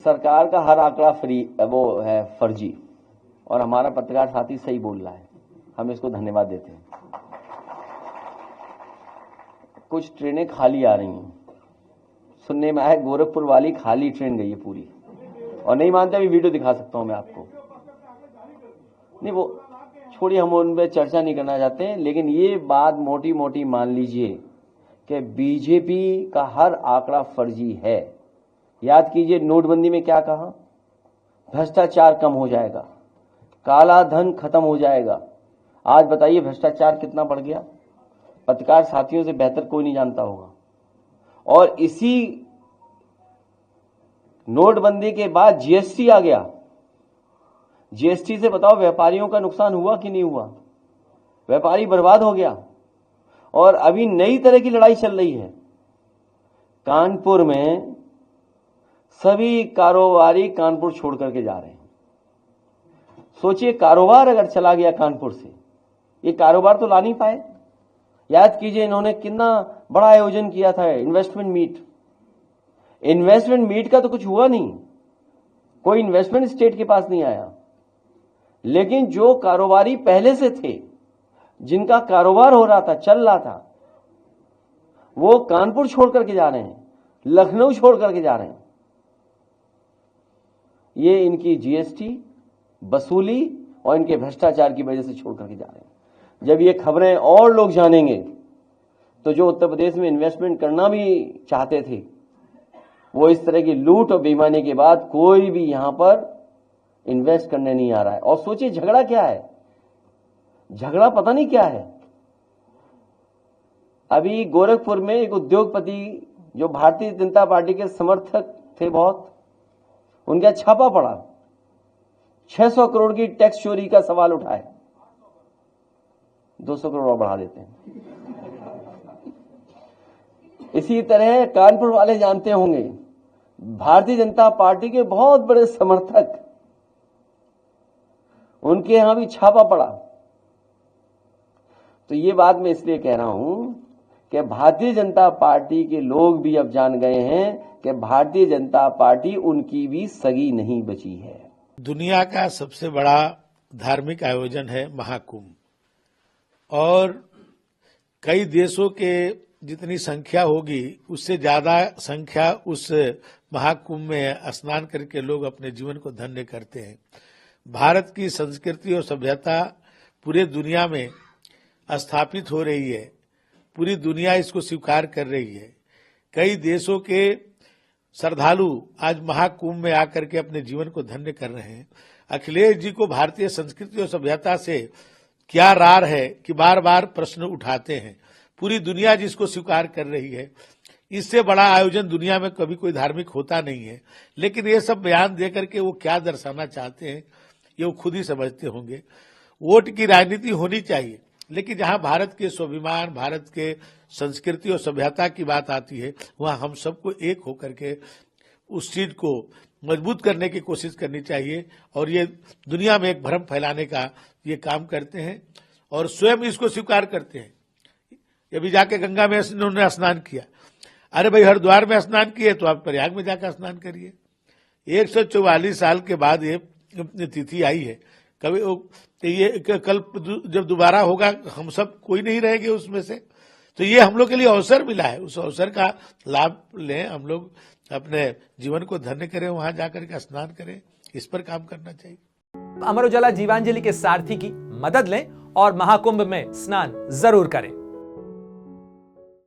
सरकार का हर आंकड़ा वो है फर्जी, और हमारा पत्रकार साथी सही बोल रहा है, हम इसको धन्यवाद देते हैं। कुछ ट्रेनें खाली आ रही हैं, सुनने में आया गोरखपुर वाली खाली ट्रेन गई है पूरी, और नहीं मानते अभी वीडियो दिखा सकता हूं मैं आपको। नहीं वो छोड़िए, हम उन पर चर्चा नहीं करना चाहते हैं, लेकिन ये बात मोटी मोटी मान लीजिए कि बीजेपी का हर आंकड़ा फर्जी है। याद कीजिए नोटबंदी में क्या कहा, भ्रष्टाचार कम हो जाएगा, काला धन खत्म हो जाएगा। आज बताइए भ्रष्टाचार कितना बढ़ गया, पत्रकार साथियों से बेहतर कोई नहीं जानता होगा। और इसी नोटबंदी के बाद जीएसटी आ गया, जीएसटी से बताओ व्यापारियों का नुकसान हुआ कि नहीं हुआ, व्यापारी बर्बाद हो गया। और अभी नई तरह की लड़ाई चल रही है, कानपुर में सभी कारोबारी कानपुर छोड़ करके जा रहे हैं। सोचिए कारोबार अगर चला गया कानपुर से, ये कारोबार तो ला नहीं पाए। याद कीजिए इन्होंने कितना बड़ा आयोजन किया था, इन्वेस्टमेंट मीट। इन्वेस्टमेंट मीट का तो कुछ हुआ नहीं, कोई इन्वेस्टमेंट स्टेट के पास नहीं आया। लेकिन जो कारोबारी पहले से थे, जिनका कारोबार हो रहा था, चल रहा था, वो कानपुर छोड़ करके जा रहे हैं, लखनऊ छोड़ करके जा रहे हैं। ये इनकी जीएसटी वसूली और इनके भ्रष्टाचार की वजह से छोड़ करके जा रहे हैं। जब ये खबरें और लोग जानेंगे तो जो उत्तर प्रदेश में इन्वेस्टमेंट करना भी चाहते थे, वो इस तरह की लूट और बेईमानी के बाद कोई भी यहां पर इन्वेस्ट करने नहीं आ रहा है। और सोचिए झगड़ा क्या है, झगड़ा पता नहीं क्या है। अभी गोरखपुर में एक उद्योगपति जो भारतीय जनता पार्टी के समर्थक थे बहुत, उनका छापा पड़ा, 600 करोड़ की टैक्स चोरी का सवाल उठाए। 200 करोड़ और बढ़ा देते हैं। इसी तरह कानपुर वाले जानते होंगे, भारतीय जनता पार्टी के बहुत बड़े समर्थक, उनके यहां भी छापा पड़ा। तो ये बात मैं इसलिए कह रहा हूं कि भारतीय जनता पार्टी के लोग भी अब जान गए हैं कि भारतीय जनता पार्टी उनकी भी सगी नहीं बची है। दुनिया का सबसे बड़ा धार्मिक आयोजन है महाकुंभ, और कई देशों के जितनी संख्या होगी उससे ज्यादा संख्या उस महाकुंभ में स्नान करके लोग अपने जीवन को धन्य करते हैं। भारत की संस्कृति और सभ्यता पूरे दुनिया में स्थापित हो रही है, पूरी दुनिया इसको स्वीकार कर रही है। कई देशों के श्रद्धालु आज महाकुंभ में आकर के अपने जीवन को धन्य कर रहे हैं। अखिलेश जी को भारतीय संस्कृति और सभ्यता से क्या रार है कि बार बार प्रश्न उठाते हैं। पूरी दुनिया जिसको स्वीकार कर रही है, इससे बड़ा आयोजन दुनिया में कभी कोई धार्मिक होता नहीं है। लेकिन ये सब बयान देकर के वो क्या दर्शाना चाहते हैं ये वो खुद ही समझते होंगे। वोट की राजनीति होनी चाहिए, लेकिन जहां भारत के स्वाभिमान, भारत के संस्कृति और सभ्यता की बात आती है, वहां हम सबको एक होकर के उस चीज को मजबूत करने की कोशिश करनी चाहिए। और ये दुनिया में एक भ्रम फैलाने का ये काम करते हैं और स्वयं इसको स्वीकार करते हैं। अभी जाके गंगा में उन्होंने स्नान किया, अरे भाई हरिद्वार में स्नान किए तो आप प्रयाग में जाकर स्नान करिए। 144 साल के बाद ये तिथि आई है, कभी ये कल जब दोबारा होगा हम सब कोई नहीं रहेंगे उसमें से। तो ये हम लोग के लिए अवसर मिला है, उस अवसर का लाभ लें, हम लोग अपने जीवन को धन्य करें, वहां जाकर के स्नान करें, इस पर काम करना चाहिए। अमर उजाला जीवांजलि के सारथी की मदद लें और महाकुंभ में स्नान जरूर करें।